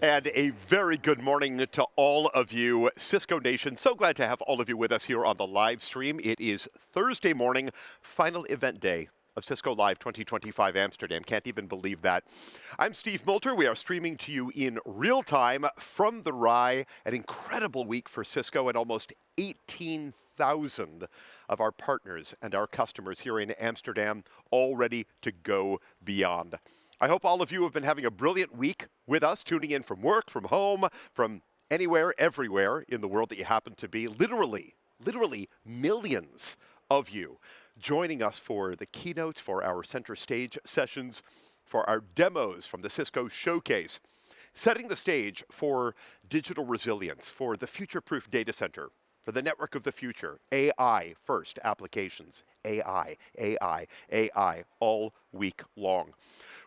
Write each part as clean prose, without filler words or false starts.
And a very good morning to all of you, Cisco Nation. So glad to have all of you with us here on the live stream. It is Thursday morning, final event day of Cisco Live 2025 Amsterdam. Can't even believe that. I'm Steve Moulter. We are streaming to you in real time from the RAI. An incredible week for Cisco and almost 18,000 of our partners and our customers here in Amsterdam all ready to go beyond. I hope all of you have been having a brilliant week with us, tuning in from work, from home, from anywhere, everywhere in the world that you happen to be. Literally millions of you joining us for the keynotes, for our center stage sessions, for our demos from the Cisco Showcase, setting the stage for digital resilience, for the future-proof data center, for the network of the future, AI first applications, AI, all week long.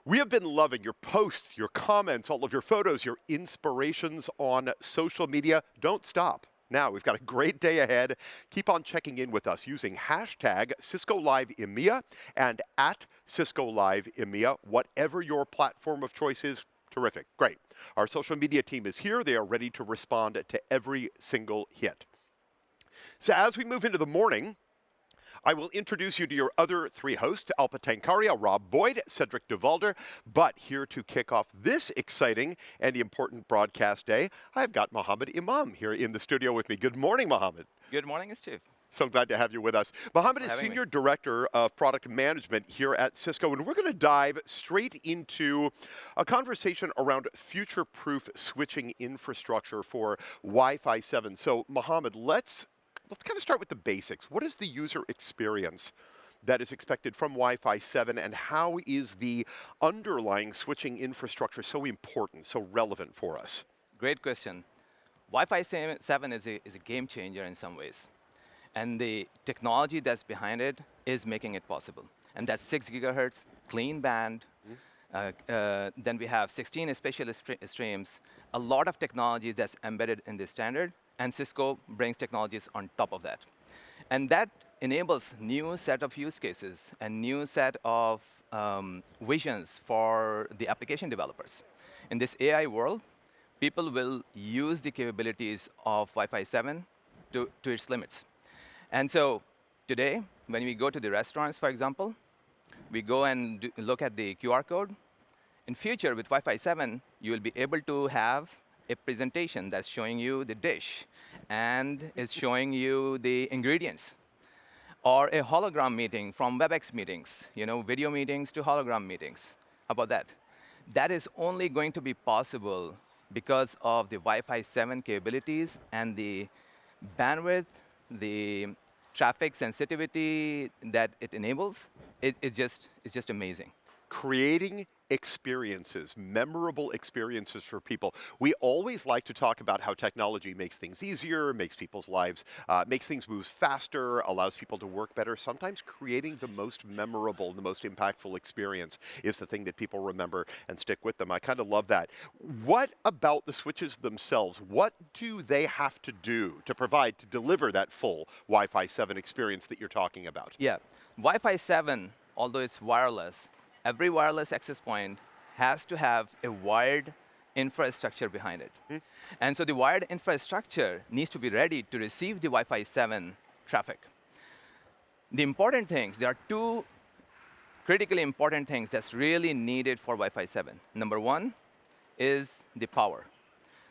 We have been loving your posts, your comments, all of your photos, your inspirations on social media. Don't stop. Now, we've got a great day ahead. Keep on checking in with us using hashtag Cisco Live EMEA and at Cisco Live EMEA, whatever your platform of choice is. Terrific, great. Our social media team is here. They are ready to respond to every single hit. So as we move into the morning, I will introduce you to your other three hosts, Alpa Tankaria, Rob Boyd, Cedric DeValder. But here to kick off this exciting and important broadcast day, I've got Mohammed Imam here in the studio with me. Good morning, Mohammed. Good morning, Steve. So glad to have you with us. Mohammed is Senior Director of Product Management here at Cisco, and we're going to dive straight into a conversation around future-proof switching infrastructure for Wi-Fi 7. So, Mohammed, let's kind of start with the basics. What is the user experience that is expected from Wi-Fi 7, and how is the underlying switching infrastructure so important, so relevant for us? Great question. Wi-Fi 7 is a game changer in some ways. And the technology that's behind it is making it possible. And that's 6 gigahertz, clean band. Then we have 16 spatial streams, a lot of technology that's embedded in this standard, and Cisco brings technologies on top of that. And that enables new set of use cases and new set of visions for the application developers. In this AI world, people will use the capabilities of Wi-Fi 7 to its limits. And so today, when we go to the restaurants, for example, we go and look at the QR code. In future, with Wi-Fi 7, you will be able to have a presentation that's showing you the dish and is showing you the ingredients. Or a hologram meeting from WebEx meetings, video meetings to hologram meetings. How about that? That is only going to be possible because of the Wi-Fi 7 capabilities and the bandwidth, the traffic sensitivity that it enables. It's just amazing. Creating experiences, memorable experiences for people. We always like to talk about how technology makes things easier, makes people's lives, makes things move faster, allows people to work better. Sometimes creating the most memorable, the most impactful experience is the thing that people remember and stick with them. I kind of love that. What about the switches themselves? What do they have to do to provide, to deliver that full Wi-Fi 7 experience that you're talking about? Yeah, Wi-Fi 7, although it's wireless, every wireless access point has to have a wired infrastructure behind it. And so the wired infrastructure needs to be ready to receive the Wi-Fi 7 traffic. The important things, there are two critically important things that's really needed for Wi-Fi 7. Number one is the power.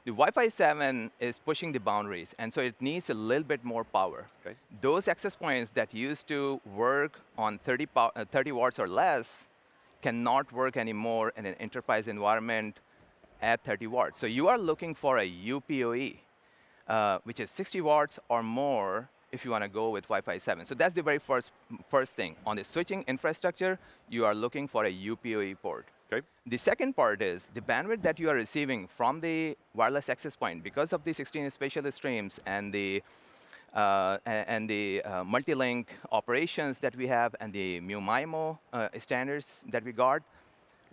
The Wi-Fi 7 is pushing the boundaries, and so it needs a little bit more power. Okay. Those access points that used to work on 30 watts or less cannot work anymore in an enterprise environment at 30 watts. So you are looking for a UPoE, which is 60 watts or more if you want to go with Wi-Fi 7. So that's the very first thing. On the switching infrastructure, you are looking for a UPoE port. Okay. The second part is the bandwidth that you are receiving from the wireless access point because of the 16 spatial streams and the multi-link operations that we have and the MIMO standards that we got,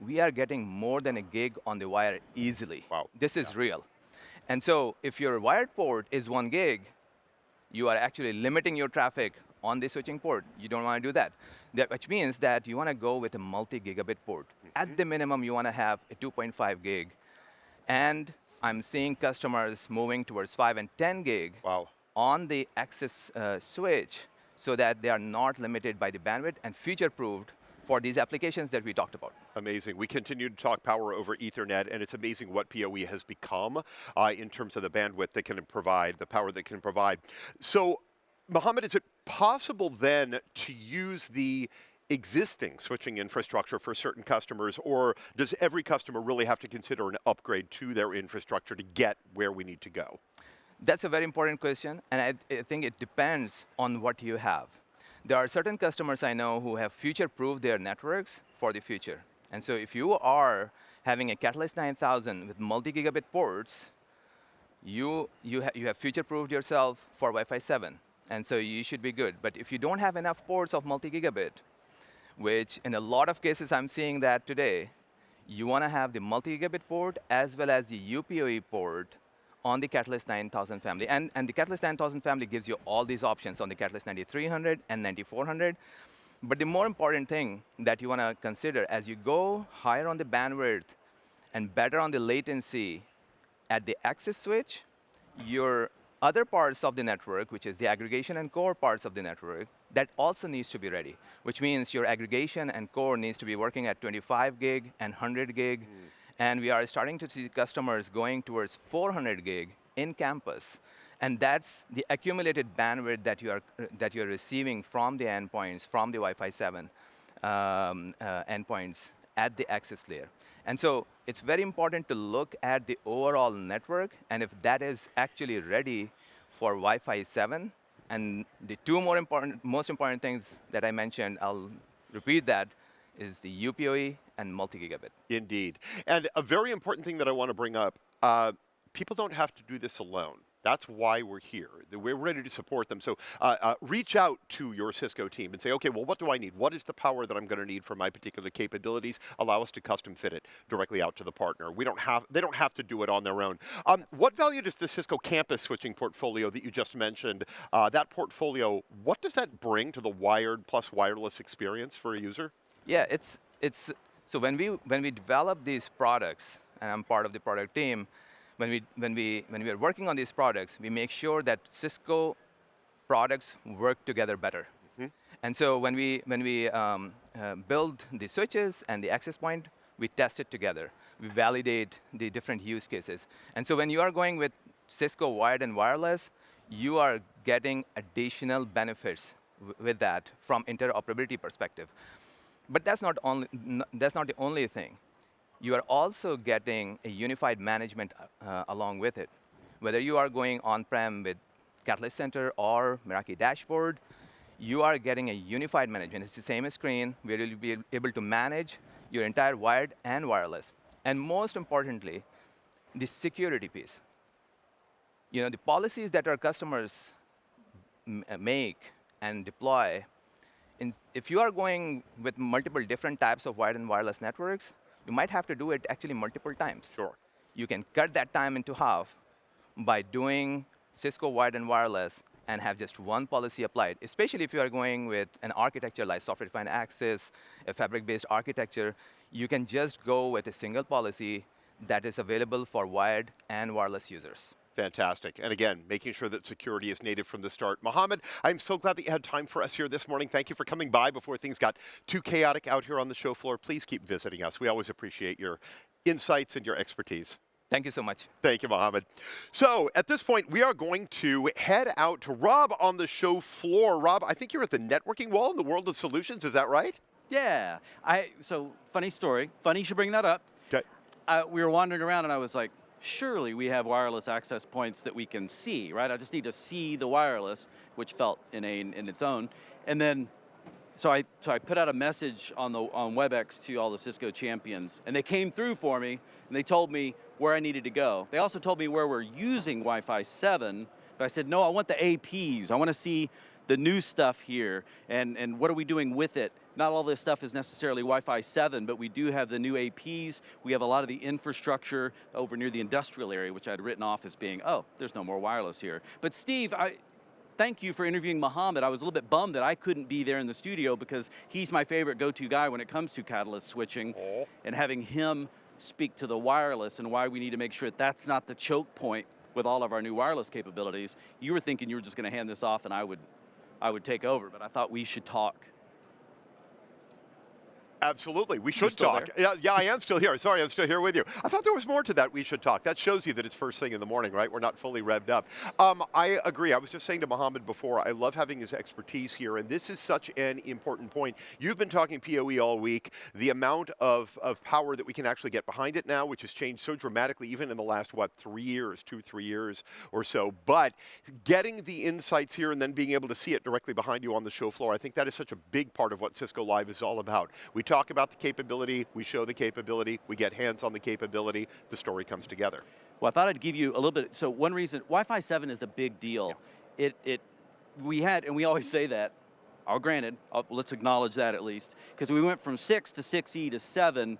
we are getting more than a gig on the wire easily. Wow. This is real. And so if your wired port is 1 gig, you are actually limiting your traffic on the switching port. You don't want to do that. Which means that you want to go with a multi-gigabit port. At the minimum, you want to have a 2.5 gig And I'm seeing customers moving towards 5 and 10 gig Wow. on the access switch so that they are not limited by the bandwidth and future-proofed for these applications that we talked about. Amazing. We continue to talk power over Ethernet, and it's amazing what PoE has become in terms of the bandwidth that can provide, the power that can provide. So, Mohammed, is it possible then to use the existing switching infrastructure for certain customers, or does every customer really have to consider an upgrade to their infrastructure to get where we need to go? That's a very important question, and I think it depends on what you have. There are certain customers I know who have future-proofed their networks for the future. And so if you are having a Catalyst 9000 with multi-gigabit ports, you have future-proofed yourself for Wi-Fi 7. And so you should be good. But if you don't have enough ports of multi-gigabit, which in a lot of cases I'm seeing that today, you want to have the multi-gigabit port as well as the UPoE port on the Catalyst 9000 family. And the Catalyst 9000 family gives you all these options on the Catalyst 9300 and 9400. But the more important thing that you want to consider as you go higher on the bandwidth and better on the latency at the access switch, your other parts of the network, which is the aggregation and core parts of the network, that also needs to be ready, which means your aggregation and core needs to be working at 25 gig and 100 gig. And we are starting to see customers going towards 400 gig in campus. And that's the accumulated bandwidth that you're receiving from the endpoints, from the Wi-Fi 7 endpoints at the access layer. And so it's very important to look at the overall network, and if that is actually ready for Wi-Fi 7, and the two most important things that I mentioned, I'll repeat that, is the UPoE and multi-gigabit. Indeed. And a very important thing that I want to bring up, people don't have to do this alone. That's why we're here. We're ready to support them. So reach out to your Cisco team and say, okay, well, what do I need? What is the power that I'm going to need for my particular capabilities? Allow us to custom fit it directly out to the partner. They don't have to do it on their own. What value does the Cisco campus switching portfolio that you just mentioned, that portfolio, what does that bring to the wired plus wireless experience for a user? Yeah, so when we develop these products, and I'm part of the product team, when we are working on these products, we make sure that Cisco products work together better. And so when we build the switches and the access point, we test it together. We validate the different use cases. And so when you are going with Cisco wired and wireless, you are getting additional benefits with that from interoperability perspective. But that's not the only thing. You are also getting a unified management along with it. Whether you are going on-prem with Catalyst Center or Meraki Dashboard, you are getting a unified management. It's the same screen where you'll be able to manage your entire wired and wireless. And most importantly, the security piece. The policies that our customers make and deploy, if you are going with multiple different types of wired and wireless networks, you might have to do it actually multiple times. Sure. You can cut that time into half by doing Cisco wired and wireless and have just one policy applied, especially if you are going with an architecture like software-defined access, a fabric-based architecture. You can just go with a single policy that is available for wired and wireless users. Fantastic. And again, making sure that security is native from the start. Mohammed, I'm so glad that you had time for us here this morning. Thank you for coming by before things got too chaotic out here on the show floor. Please keep visiting us. We always appreciate your insights and your expertise. Thank you so much. Thank you, Mohammed. So at this point, we are going to head out to Rob on the show floor. Rob, I think you're at the networking wall in the world of solutions. Is that right? Yeah. So funny story. Funny you should bring that up. Okay. We were wandering around and I was like, surely we have wireless access points that we can see, right? I just need to see the wireless, which felt inane in its own. And then, so I put out a message on WebEx to all the Cisco champions, and they came through for me, and they told me where I needed to go. They also told me where we're using Wi-Fi 7, but I said, no, I want the APs. I want to see the new stuff here, and what are we doing with it? Not all this stuff is necessarily Wi-Fi 7, but we do have the new APs. We have a lot of the infrastructure over near the industrial area, which I'd written off as being, oh, there's no more wireless here. But Steve, thank you for interviewing Mohammed. I was a little bit bummed that I couldn't be there in the studio because he's my favorite go-to guy when it comes to Catalyst switching, and having him speak to the wireless and why we need to make sure that that's not the choke point with all of our new wireless capabilities. You were thinking you were just going to hand this off and I would take over, but I thought we should talk. Absolutely, we You're should still talk. there? Yeah, I am still here. Sorry, I'm still here with you. I thought there was more to that. We should talk. That shows you that it's first thing in the morning, right? We're not fully revved up. I agree. I was just saying to Mohammed before, I love having his expertise here, and this is such an important point. You've been talking PoE all week. The amount of power that we can actually get behind it now, which has changed so dramatically, even in the last, 3 years, 2-3 years or so. But getting the insights here and then being able to see it directly behind you on the show floor, I think that is such a big part of what Cisco Live is all about. We talk about the capability, we show the capability, we get hands on the capability, the story comes together. Well, I thought I'd give you a little bit. So one reason, Wi-Fi 7 is a big deal. Yeah. We had, and we always say that, granted, let's acknowledge that at least, because we went from 6 to 6E to 7.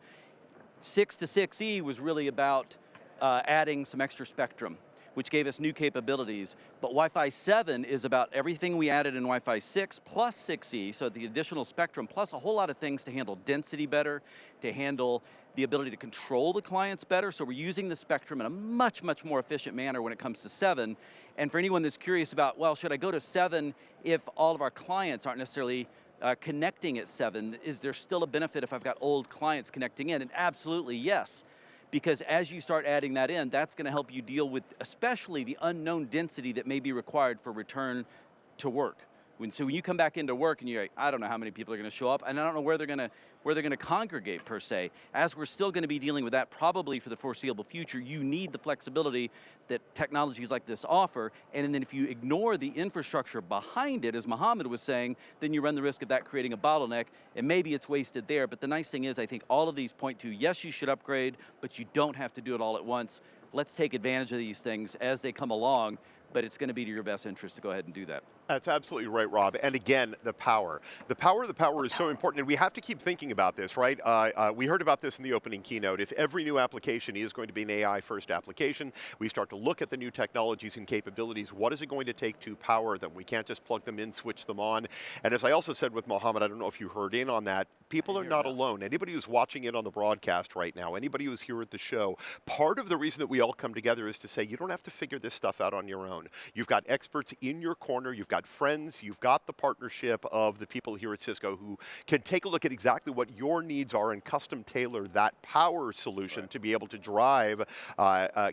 6 to 6E was really about adding some extra spectrum, which gave us new capabilities. But Wi-Fi 7 is about everything we added in Wi-Fi 6 plus 6E, so the additional spectrum, plus a whole lot of things to handle density better, to handle the ability to control the clients better. So we're using the spectrum in a much, much more efficient manner when it comes to 7. And for anyone that's curious about, well, should I go to 7 if all of our clients aren't necessarily connecting at 7? Is there still a benefit if I've got old clients connecting in? And absolutely yes. Because as you start adding that in, that's going to help you deal with especially the unknown density that may be required for return to work. So when you come back into work and you're like, I don't know how many people are going to show up, and I don't know where they're going to congregate per se. As we're still going to be dealing with that probably for the foreseeable future, you need the flexibility that technologies like this offer. And then if you ignore the infrastructure behind it, as Mohammed was saying, then you run the risk of that creating a bottleneck, and maybe it's wasted there. But the nice thing is, I think all of these point to, yes, you should upgrade, but you don't have to do it all at once. Let's take advantage of these things as they come along, but it's going to be to your best interest to go ahead and do that. That's absolutely right, Rob. And again, the power. The power is so important, and we have to keep thinking about this, right? We heard about this in the opening keynote. If every new application is going to be an AI-first application, we start to look at the new technologies and capabilities. What is it going to take to power them? We can't just plug them in, switch them on. And as I also said with Mohammed, I don't know if you heard in on that, people are not alone. Anybody who's watching it on the broadcast right now, anybody who's here at the show, part of the reason that we all come together is to say you don't have to figure this stuff out on your own. You've got experts in your corner, you've got friends, you've got the partnership of the people here at Cisco who can take a look at exactly what your needs are and custom tailor that power solution to be able to drive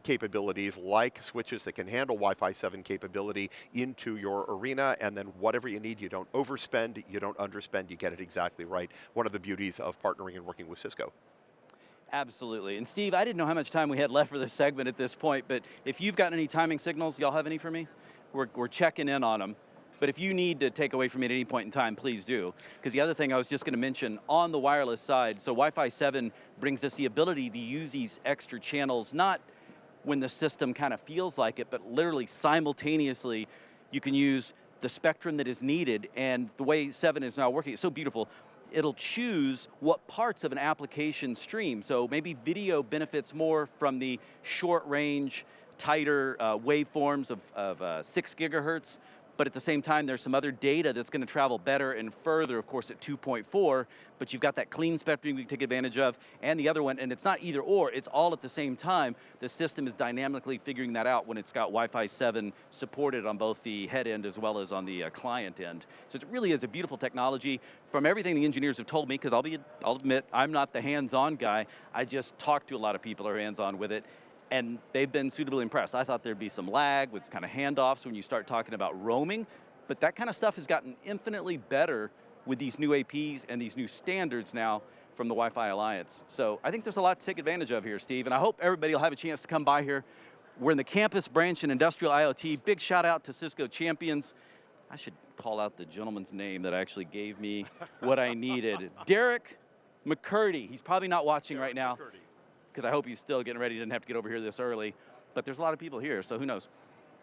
capabilities like switches that can handle Wi-Fi 7 capability into your arena, and then whatever you need, you don't overspend, you don't underspend, you get it exactly right. One of the beauties of partnering and working with Cisco. Absolutely. And Steve, I didn't know how much time we had left for this segment at this point, but if you've got any timing signals, y'all have any for me? We're checking in on them. But if you need to take away from me at any point in time, please do. Because the other thing I was just going to mention on the wireless side, so Wi-Fi 7 brings us the ability to use these extra channels, not when the system kind of feels like it, but literally simultaneously you can use the spectrum that is needed. And the way 7 is now working, it's so beautiful. It'll choose what parts of an application stream. So maybe video benefits more from the short range, tighter waveforms of 6 gigahertz. But at the same time, there's some other data that's going to travel better and further, of course, at 2.4, but you've got that clean spectrum you can take advantage of, and the other one, and it's not either or, it's all at the same time. The system is dynamically figuring that out when it's got Wi-Fi 7 supported on both the head end as well as on the client end. So it really is a beautiful technology. From everything the engineers have told me, because I'll admit, I'm not the hands-on guy, I just talk to a lot of people who are hands-on with it, and they've been suitably impressed. I thought there'd be some lag with kind of handoffs when you start talking about roaming, but that kind of stuff has gotten infinitely better with these new APs and these new standards now from the Wi-Fi Alliance. So I think there's a lot to take advantage of here, Steve, and I hope everybody will have a chance to come by here. We're in the campus branch in Industrial IoT. Big shout out to Cisco Champions. I should call out the gentleman's name that actually gave me what I needed. Derek McCurdy. He's probably not watching right now, because I hope he's still getting ready. He didn't have to get over here this early. But there's a lot of people here, so who knows.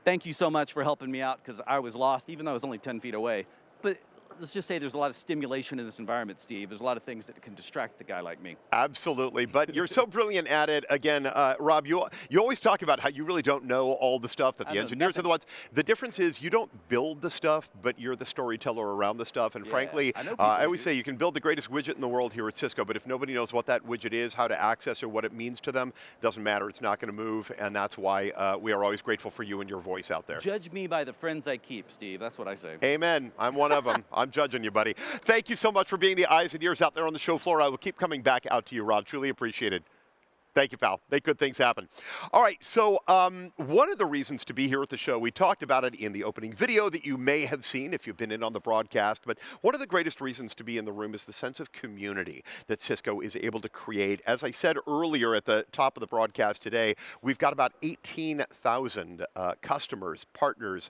Thank you so much for helping me out, because I was lost, even though I was only 10 feet away. But let's just say there's a lot of stimulation in this environment, Steve. There's a lot of things that can distract a guy like me. Absolutely, but you're so brilliant at it. Again, Rob, you always talk about how you really don't know all the stuff, that the engineers are the ones. The difference is you don't build the stuff, but you're the storyteller around the stuff. And frankly, I always say you can build the greatest widget in the world here at Cisco, but if nobody knows what that widget is, how to access or what it means to them, doesn't matter. It's not going to move, and that's why we are always grateful for you and your voice out there. Judge me by the friends I keep, Steve. That's what I say. Amen. I'm one of them. I'm judging you, buddy. Thank you so much for being the eyes and ears out there on the show floor. I will keep coming back out to you, Rob. Truly appreciate it. Thank you, pal. Make good things happen. All right, so one of the reasons to be here at the show, we talked about it in the opening video that you may have seen if you've been in on the broadcast, but one of the greatest reasons to be in the room is the sense of community that Cisco is able to create. As I said earlier at the top of the broadcast today, we've got about 18,000 customers, partners,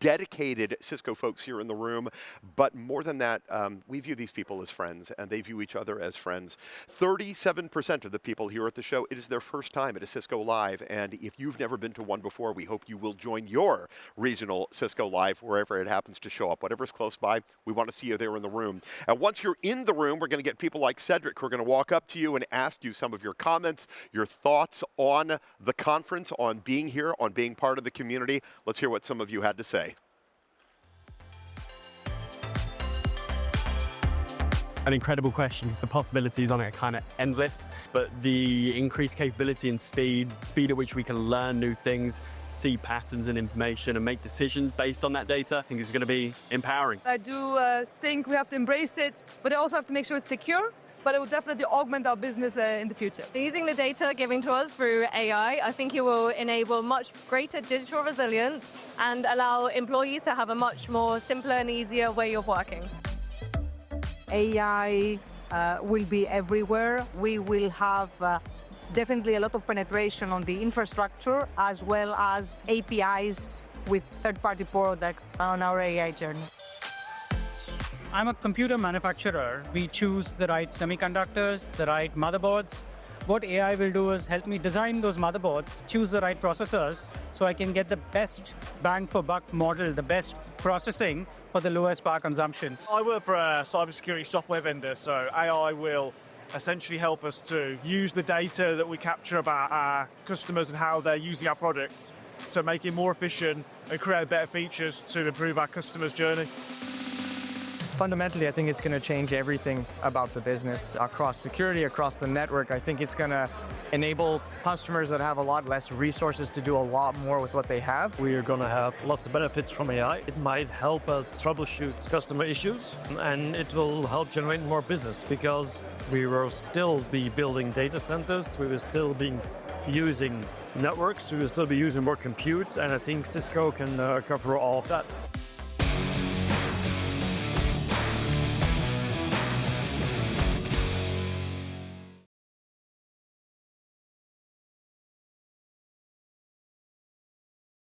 dedicated Cisco folks here in the room, but more than that, we view these people as friends, and they view each other as friends. 37% of the people here at the show, it is their first time at a Cisco Live, and if you've never been to one before, we hope you will join your regional Cisco Live wherever it happens to show up. Whatever's close by, we want to see you there in the room. And once you're in the room, we're going to get people like Cedric who are going to walk up to you and ask you some of your comments, your thoughts on the conference, on being here, on being part of the community. Let's hear what some of you had to say. An incredible question because the possibilities on it are kind of endless, but the increased capability and speed at which we can learn new things, see patterns in information and make decisions based on that data, I think is going to be empowering. I do think we have to embrace it, but I also have to make sure it's secure, but it will definitely augment our business in the future. Using the data given to us through AI, I think it will enable much greater digital resilience and allow employees to have a much more simpler and easier way of working. AI will be everywhere. We will have definitely a lot of penetration on the infrastructure as well as APIs with third-party products on our AI journey. I'm a computer manufacturer. We choose the right semiconductors, the right motherboards. What AI will do is help me design those motherboards, choose the right processors, so I can get the best bang for buck model, the best processing for the lowest power consumption. I work for a cybersecurity software vendor, so AI will essentially help us to use the data that we capture about our customers and how they're using our products to make it more efficient and create better features to improve our customers' journey. Fundamentally, I think it's going to change everything about the business across security, across the network. I think it's going to enable customers that have a lot less resources to do a lot more with what they have. We are going to have lots of benefits from AI. It might help us troubleshoot customer issues, and it will help generate more business because we will still be building data centers. We will still be using networks. We will still be using more compute, and I think Cisco can cover all of that.